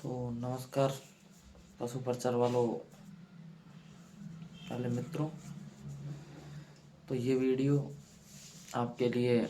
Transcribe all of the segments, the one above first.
तो नमस्कार पशु प्रचार वालों, पहले मित्रों। तो ये वीडियो आपके लिए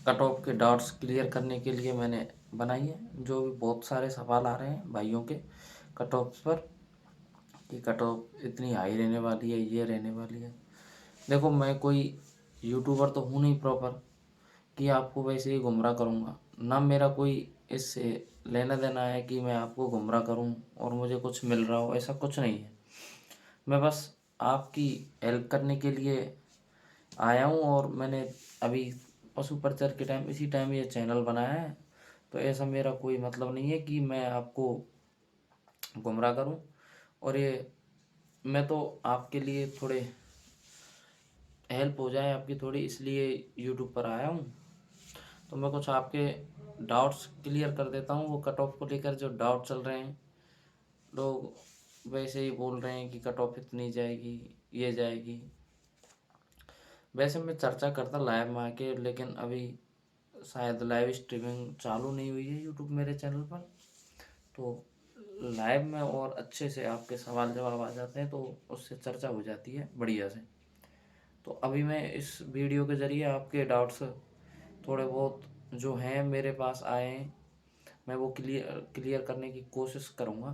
कट ऑफ के डाउट्स क्लियर करने के लिए मैंने बनाई है। जो भी बहुत सारे सवाल आ रहे हैं भाइयों के कट ऑफ पर कि कट ऑफ इतनी हाई रहने वाली है, ये रहने वाली है। देखो, मैं कोई यूट्यूबर तो हूँ नहीं प्रॉपर कि आपको वैसे ही गुमराह करूँगा। ना मेरा कोई इससे लेना देना है कि मैं आपको गुमराह करूँ और मुझे कुछ मिल रहा हो, ऐसा कुछ नहीं है। मैं बस आपकी हेल्प करने के लिए आया हूँ और मैंने अभी पशु प्रचार के टाइम इसी टाइम ये चैनल बनाया है। तो ऐसा मेरा कोई मतलब नहीं है कि मैं आपको गुमराह करूँ। और ये मैं तो आपके लिए थोड़े हेल्प हो जाए आपकी थोड़ी, इसलिए यूट्यूब पर आया हूँ। तो मैं कुछ आपके डाउट्स क्लियर कर देता हूँ। वो कट ऑफ को लेकर जो डाउट चल रहे हैं, लोग वैसे ही बोल रहे हैं कि कट ऑफ इतनी जाएगी, ये जाएगी। वैसे मैं चर्चा करता लाइव में आके, लेकिन अभी शायद लाइव स्ट्रीमिंग चालू नहीं हुई है यूट्यूब मेरे चैनल पर। तो लाइव में और अच्छे से आपके सवाल जवाब आ जाते हैं, तो उससे चर्चा हो जाती है बढ़िया से। तो अभी मैं इस वीडियो के ज़रिए आपके डाउट्स थोड़े बहुत जो हैं मेरे पास आए हैं, मैं वो क्लियर करने की कोशिश करूँगा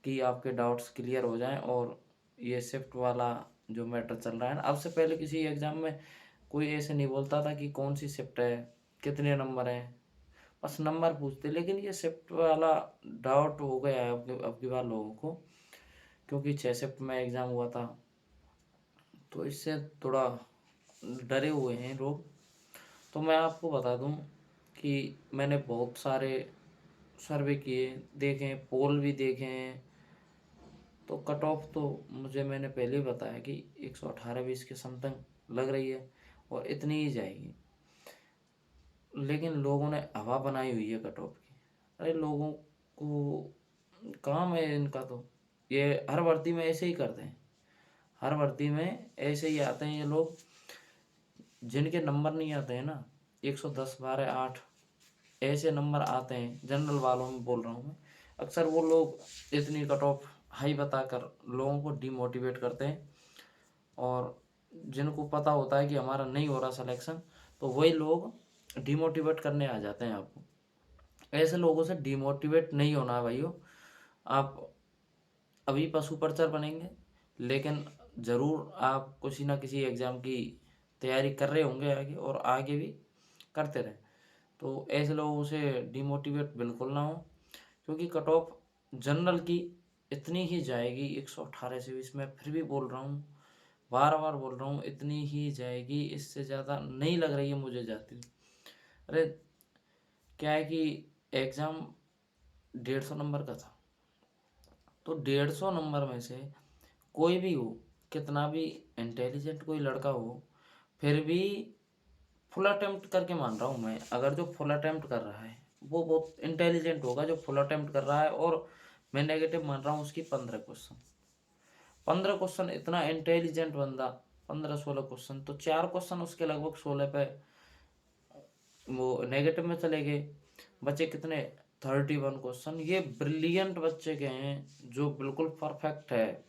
कि आपके डाउट्स क्लियर हो जाएं। और ये शिफ्ट वाला जो मैटर चल रहा है ना, अब से पहले किसी एग्ज़ाम में कोई ऐसे नहीं बोलता था कि कौन सी शिफ्ट है, कितने नंबर हैं, बस नंबर पूछते। लेकिन ये शिफ्ट वाला डाउट हो गया है अब की बार लोगों को, क्योंकि 6 शिफ्ट में एग्ज़ाम हुआ था। तो इससे थोड़ा डरे हुए हैं लोग। तो मैं आपको बता दूं कि मैंने बहुत सारे सर्वे किए, देखे हैं, पोल भी देखे हैं। तो कट ऑफ तो मुझे मैंने पहले ही बताया कि 118-20 के समथिंग लग रही है और इतनी ही जाएगी। लेकिन लोगों ने हवा बनाई हुई है कट ऑफ की। अरे लोगों को काम है इनका, तो ये हर भर्ती में ऐसे ही करते हैं। हर भर्ती में ऐसे ही आते हैं ये लोग। जिनके नंबर नहीं आते हैं ना, 110, 12, 8 ऐसे नंबर आते हैं, जनरल वालों में बोल रहा हूँ मैं। अक्सर वो लोग इतनी कट ऑफ हाई बताकर लोगों को डिमोटिवेट करते हैं। और जिनको पता होता है कि हमारा नहीं हो रहा सिलेक्शन, तो वही लोग डिमोटिवेट करने आ जाते हैं आपको। ऐसे लोगों से डिमोटिवेट नहीं होना है भाइयों। आप अभी पशु प्रचार बनेंगे, लेकिन ज़रूर आप किसी ना किसी एग्ज़ाम की तैयारी कर रहे होंगे आगे, और आगे भी करते रहें। तो ऐसे लोगों से डिमोटिवेट बिल्कुल ना हो, क्योंकि कट ऑफ जनरल की इतनी ही जाएगी 118 से 20। मैं फिर भी बोल रहा हूँ, बार बार बोल रहा हूँ, इतनी ही जाएगी, इससे ज़्यादा नहीं लग रही है मुझे जाती। अरे क्या है कि एग्ज़ाम 150 नंबर का था। तो 150 नंबर में से कोई भी हो, कितना भी इंटेलिजेंट कोई लड़का हो, फिर भी फुल अटेम्प्ट करके मान रहा हूँ मैं। अगर जो फुल अटेम्प्ट कर रहा है वो बहुत इंटेलिजेंट होगा, जो फुल अटेम्प्ट कर रहा है। और मैं नेगेटिव मान रहा हूँ उसकी 15 क्वेश्चन। 15 क्वेश्चन, इतना इंटेलिजेंट बंदा, 15-16 क्वेश्चन, तो 4 क्वेश्चन उसके लगभग 16 पे वो नेगेटिव में चले गए। बचे कितने? 31 क्वेश्चन। ये ब्रिलियंट बच्चे के हैं जो बिल्कुल परफेक्ट है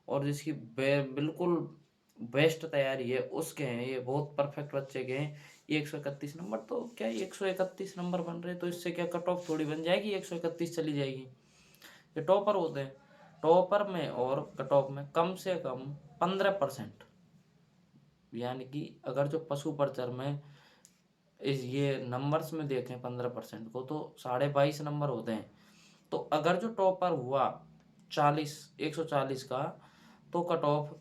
और जिसकी बिल्कुल बेस्ट तैयारी है उसके हैं। ये बहुत परफेक्ट बच्चे के हैं। 131 नंबर, तो क्या 131 नंबर बन रहे, तो इससे क्या कट ऑफ थोड़ी बन जाएगी 131 चली जाएगी। ये टॉपर होते हैं। टॉपर में और कट ऑफ में कम से कम 15%। यानी कि अगर जो पशु प्रचार में इस ये नंबर्स में देखें 15% को, तो 22.5 नंबर होते हैं। तो अगर जो टॉपर हुआ 140 का, तो कट ऑफ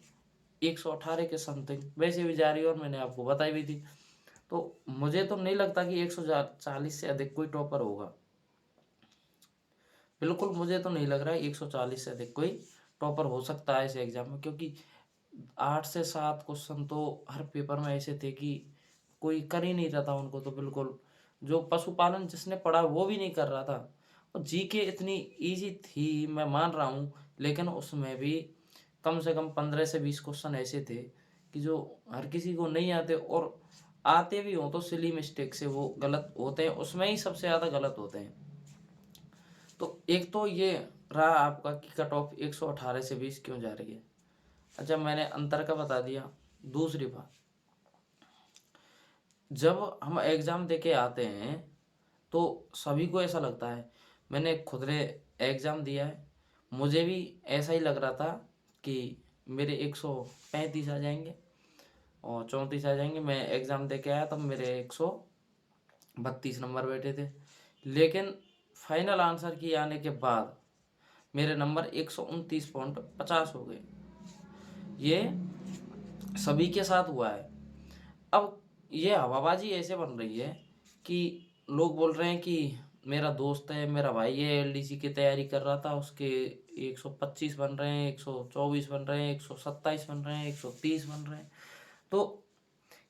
118 के समथिंग वैसे भी जा रही है, और मैंने आपको बताई भी थी। तो मुझे तो नहीं लगता कि 140 से अधिक कोई टॉपर होगा। बिल्कुल मुझे तो नहीं लग रहा है 140 से अधिक कोई टॉपर हो सकता है इस एग्जाम में, क्योंकि 8 से 7 क्वेश्चन तो हर पेपर में ऐसे थे कि कोई कर ही नहीं रहा था उनको। तो बिल्कुल जो पशुपालन जिसने पढ़ा वो भी नहीं कर रहा था। और जीके इतनी इजी थी, मैं मान रहा हूँ, लेकिन उसमें भी कम से कम 15 से 20 क्वेश्चन ऐसे थे कि जो हर किसी को नहीं आते, और आते भी हों तो सिली मिस्टेक से वो गलत होते हैं, उसमें ही सबसे ज़्यादा गलत होते हैं। तो एक तो ये रहा आपका कि कट ऑफ 118 से 20 क्यों जा रही है। अच्छा, मैंने अंतर का बता दिया। दूसरी बात, जब हम एग्ज़ाम देके आते हैं तो सभी को ऐसा लगता है, मैंने खुद ने एग्ज़ाम दिया है, मुझे भी ऐसा ही लग रहा था कि मेरे 135 आ जाएंगे और 34 आ जाएंगे। मैं एग्ज़ाम दे के आया तब मेरे 132 नंबर बैठे थे, लेकिन फाइनल आंसर की आने के बाद मेरे नंबर 129.50 हो गए। ये सभी के साथ हुआ है। अब ये हवाबाजी ऐसे बन रही है कि लोग बोल रहे हैं कि मेरा दोस्त है, मेरा भाई है, एलडीसी की तैयारी कर रहा था, उसके 125 बन रहे हैं, 124 बन रहे हैं, 127 बन रहे हैं, 130 बन रहे हैं। तो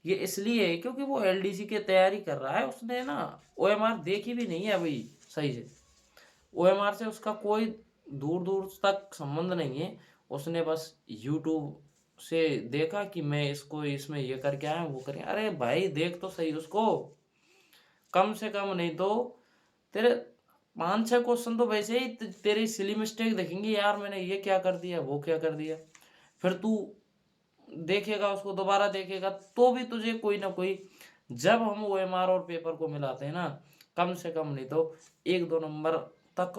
ये इसलिए है क्योंकि वो एलडीसी की तैयारी कर रहा है, उसने ना ओएमआर देखी भी नहीं है अभी सही से। ओएमआर से उसका कोई दूर दूर तक संबंध नहीं है। उसने बस यूट्यूब से देखा कि मैं इसको इसमें ये करके आया हूँ, वो करके। अरे भाई देख तो सही उसको, कम से कम नहीं तो तेरे 5-6 क्वेश्चन तो वैसे ही तेरी सिली मिस्टेक देखेंगे, यार मैंने ये क्या कर दिया, वो क्या कर दिया। फिर तू देखेगा, उसको दोबारा देखेगा तो भी तुझे कोई ना कोई, जब हम ओएमआर और पेपर को मिलाते हैं ना, कम से कम नहीं तो 1-2 नंबर तक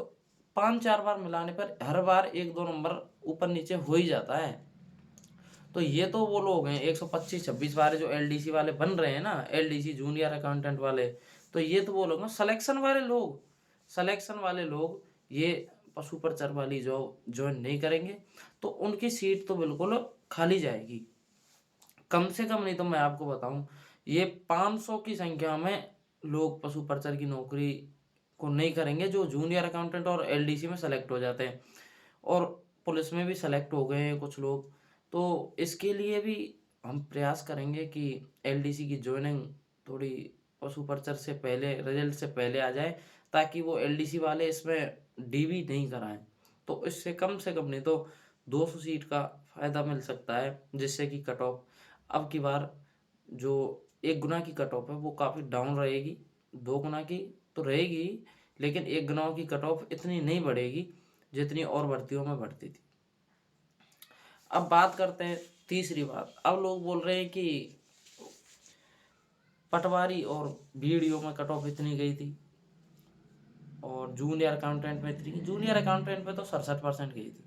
5-4 बार मिलाने पर हर बार 1-2 नंबर ऊपर नीचे हो ही जाता है। तो ये तो वो लोग हैं 125-26 वाले जो एलडीसी वाले बन रहे हैं ना, एलडीसी जूनियर अकाउंटेंट वाले। तो ये तो वो लोग ना सिलेक्शन वाले लोग, सिलेक्शन वाले लोग ये पशु प्रचार वाली जॉब ज्वाइन नहीं करेंगे, तो उनकी सीट तो बिल्कुल खाली जाएगी। कम से कम नहीं तो मैं आपको बताऊं, ये 500 की संख्या में लोग पशु प्रचार की नौकरी को नहीं करेंगे जो जूनियर अकाउंटेंट और एलडीसी में सेलेक्ट हो जाते हैं, और पुलिस में भी सेलेक्ट हो गए हैं कुछ लोग। तो इसके लिए भी हम प्रयास करेंगे कि एलडीसी की ज्वाइनिंग थोड़ी पशु प्रचार से पहले, रिजल्ट से पहले आ जाए, ताकि वो एलडीसी वाले इसमें डीवी नहीं कराएं। तो इससे कम से कम नहीं तो 200 सीट का फ़ायदा मिल सकता है, जिससे कि कट ऑफ अब की बार जो 1 गुना की कट ऑफ है वो काफ़ी डाउन रहेगी। 2 गुना की तो रहेगी, लेकिन 1 गुना की कट ऑफ इतनी नहीं बढ़ेगी जितनी और भर्तियों में बढ़ती थी। अब बात करते हैं तीसरी बात। अब लोग बोल रहे हैं कि पटवारी और बीडीओ में कट ऑफ इतनी गई थी और जूनियर अकाउंटेंट में इतनी, जूनियर अकाउंटेंट में तो 67% गई थी,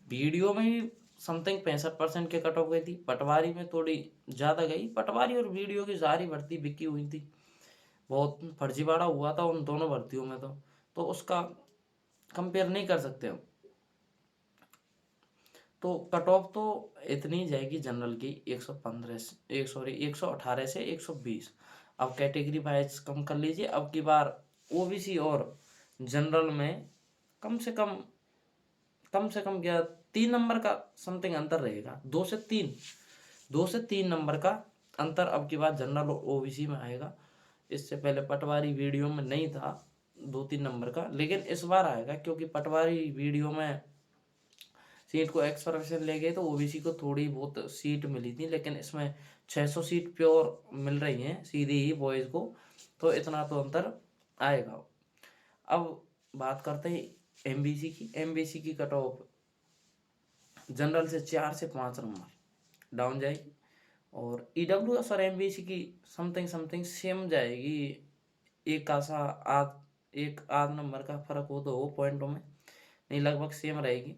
बीडीओ में भी समथिंग 65% के कट ऑफ गई थी, पटवारी में थोड़ी ज़्यादा गई। पटवारी और बीडीओ की सारी भर्ती बिकी हुई थी, बहुत फर्जीवाड़ा हुआ था उन दोनों भर्तियों में। तो उसका कंपेयर नहीं कर सकते हम। तो कट ऑफ तो इतनी जाएगी जनरल की 115 से 118 से 120। अब कैटेगरी वाइज कम कर लीजिए, अब की बार ओबीसी और जनरल में कम से कम क्या 3 नंबर का समथिंग अंतर रहेगा, 2 से 3 नंबर का अंतर अब की बार जनरल और ओबीसी में आएगा। इससे पहले पटवारी वीडियो में नहीं था 2-3 नंबर का, लेकिन इस बार आएगा क्योंकि पटवारी वीडियो में सीट को एक्सवर्शन ले गए तो ओबीसी को थोड़ी बहुत सीट मिली थी, लेकिन इसमें 600 सीट प्योर मिल रही हैं सीधी ही बॉयज़ को, तो इतना तो अंतर आएगा। अब बात करते हैं एमबीसी की। एमबीसी की कट ऑफ जनरल से 4 से 5 नंबर डाउन जाएगी, और ईडब्ल्यूएस और एमबीसी की समथिंग सेम जाएगी। एक आध नंबर का फर्क हो तो हो पॉइंटों में, नहीं लगभग सेम रहेगी।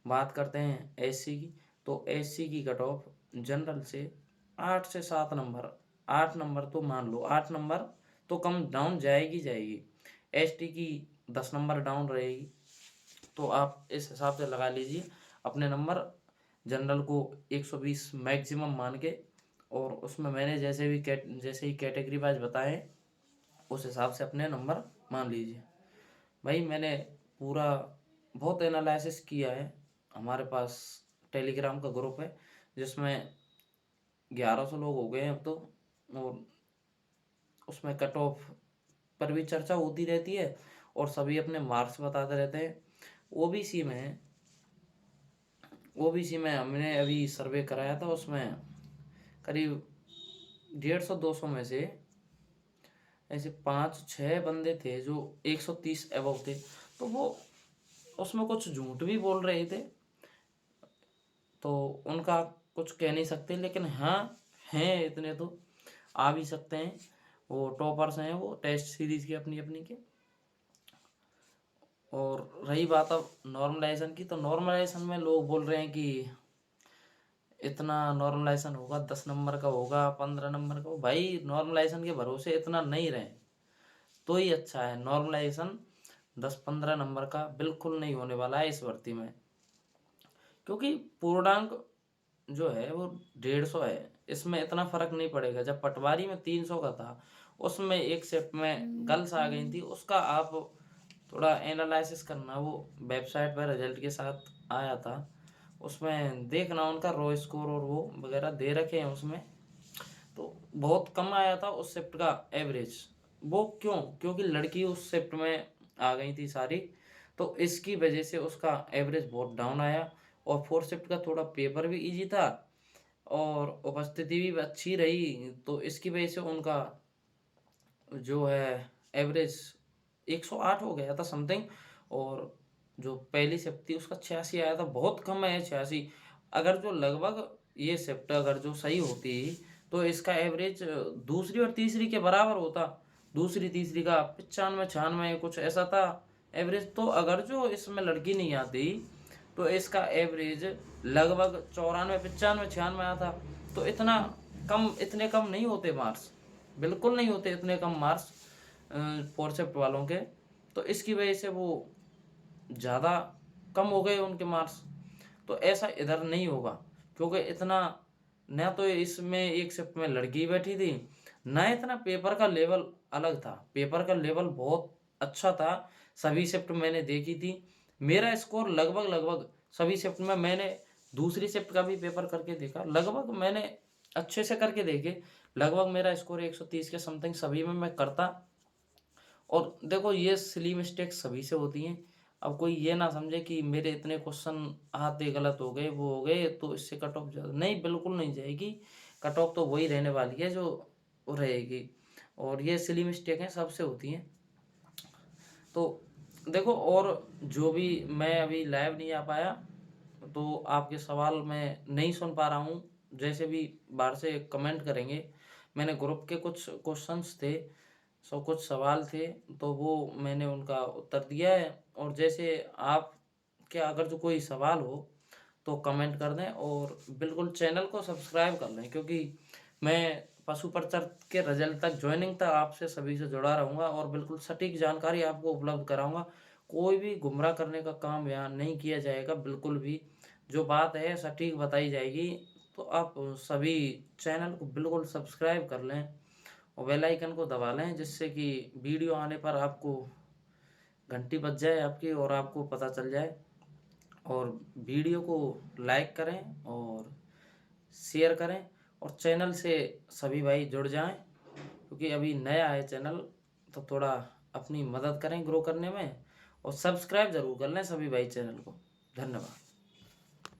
बात करते हैं एससी की। तो एससी की कट ऑफ जनरल से 8 से 7 नंबर, 8 नंबर तो मान लो, 8 नंबर तो कम डाउन जाएगी। एसटी की 10 नंबर डाउन रहेगी। तो आप इस हिसाब से लगा लीजिए अपने नंबर, जनरल को 120 मैक्सिमम मान के, और उसमें मैंने जैसे ही कैटेगरी वाइज बताए उस हिसाब से अपने नंबर मान लीजिए। भाई मैंने पूरा बहुत एनालिसिस किया है। हमारे पास टेलीग्राम का ग्रुप है जिसमें 1100 लोग हो गए हैं अब तो, और उसमें कट ऑफ पर भी चर्चा होती रहती है और सभी अपने मार्क्स बताते रहते हैं। ओबीसी में हमने अभी सर्वे कराया था, उसमें करीब 150-200 में से ऐसे 5-6 बंदे थे जो 130 अबव थे। तो वो उसमें कुछ झूठ भी बोल रहे थे, तो उनका कुछ कह नहीं सकते, लेकिन हाँ हैं इतने तो आ भी सकते हैं, वो टॉपर्स हैं वो टेस्ट सीरीज की अपनी अपनी के। और रही बात अब नॉर्मलाइजेशन की, तो नॉर्मलाइजेशन में लोग बोल रहे हैं कि इतना नॉर्मलाइजेशन होगा, 10 नंबर का होगा, 15 नंबर का हो। भाई नॉर्मलाइजेशन के भरोसे इतना नहीं रहे तो ही अच्छा है। नॉर्मलाइजेशन 10-15 नंबर का बिल्कुल नहीं होने वाला है इस भर्ती में, क्योंकि पूर्णांक जो है वो 150 है, इसमें इतना फर्क नहीं पड़ेगा। जब पटवारी में 300 का था, उसमें एक शिफ्ट में गर्ल्स आ गई थी, उसका आप थोड़ा एनालिसिस करना, वो वेबसाइट पर रिजल्ट के साथ आया था, उसमें देखना उनका रो स्कोर और वो वगैरह दे रखे हैं उसमें, तो बहुत कम आया था उस शिफ्ट का एवरेज। वो क्यों? क्योंकि लड़की उस शिफ्ट में आ गई थी सारी, तो इसकी वजह से उसका एवरेज बहुत डाउन आया। और फोर्थ शिफ्ट का थोड़ा पेपर भी इजी था और उपस्थिति भी अच्छी रही, तो इसकी वजह से उनका जो है एवरेज 108 हो गया था समथिंग। और जो पहली शिफ्ट थी उसका 86 आया था, बहुत कम है 86। अगर जो लगभग ये शिफ्ट अगर जो सही होती तो इसका एवरेज दूसरी और तीसरी के बराबर होता। दूसरी तीसरी का 95-96 कुछ ऐसा था एवरेज। तो अगर जो इसमें लड़की नहीं आती तो इसका एवरेज लगभग 94-95-96 आता। तो इतना कम, इतने कम नहीं होते मार्क्स, बिल्कुल नहीं होते इतने कम मार्क्स फोर्थ शिफ्ट वालों के। तो इसकी वजह से वो ज़्यादा कम हो गए उनके मार्क्स। तो ऐसा इधर नहीं होगा, क्योंकि इतना न तो इसमें एक शिफ्ट में लड़की बैठी थी, न इतना पेपर का लेवल अलग था। पेपर का लेवल बहुत अच्छा था, सभी शिफ्ट मैंने देखी थी। मेरा स्कोर लगभग लगभग सभी शिफ्ट में, मैंने दूसरी शिफ्ट का भी पेपर करके देखा, लगभग मैंने अच्छे से करके देखे, लगभग मेरा स्कोर 130 के समथिंग सभी में मैं करता। और देखो ये सिली मिस्टेक सभी से होती हैं। अब कोई ये ना समझे कि मेरे इतने क्वेश्चन आते गलत हो गए, वो हो गए, तो इससे कट ऑफ ज़्यादा नहीं, बिल्कुल नहीं जाएगी। कट ऑफ तो वही रहने वाली है जो रहेगी। और ये सिली मिस्टेक हैं, सबसे होती हैं। तो देखो, और जो भी मैं अभी लाइव नहीं आ पाया, तो आपके सवाल मैं नहीं सुन पा रहा हूँ, जैसे भी बाहर से कमेंट करेंगे। मैंने ग्रुप के कुछ क्वेश्चंस थे, कुछ सवाल थे, तो वो मैंने उनका उत्तर दिया है। और जैसे आप क्या अगर जो कोई सवाल हो तो कमेंट कर दें, और बिल्कुल चैनल को सब्सक्राइब कर लें, क्योंकि मैं पशु परिचर के रिजल्ट तक ज्वाइनिंग तक आपसे सभी से जुड़ा रहूँगा और बिल्कुल सटीक जानकारी आपको उपलब्ध कराऊँगा। कोई भी गुमराह करने का काम यहाँ नहीं किया जाएगा, बिल्कुल भी जो बात है सटीक बताई जाएगी। तो आप सभी चैनल को बिल्कुल सब्सक्राइब कर लें और बेल आइकन को दबा लें, जिससे कि वीडियो आने पर आपको घंटी बज जाए आपकी और आपको पता चल जाए। और वीडियो को लाइक करें और शेयर करें, और चैनल से सभी भाई जुड़ जाएं, क्योंकि अभी नया है चैनल, तो थोड़ा अपनी मदद करें ग्रो करने में, और सब्सक्राइब ज़रूर कर लें सभी भाई चैनल को। धन्यवाद।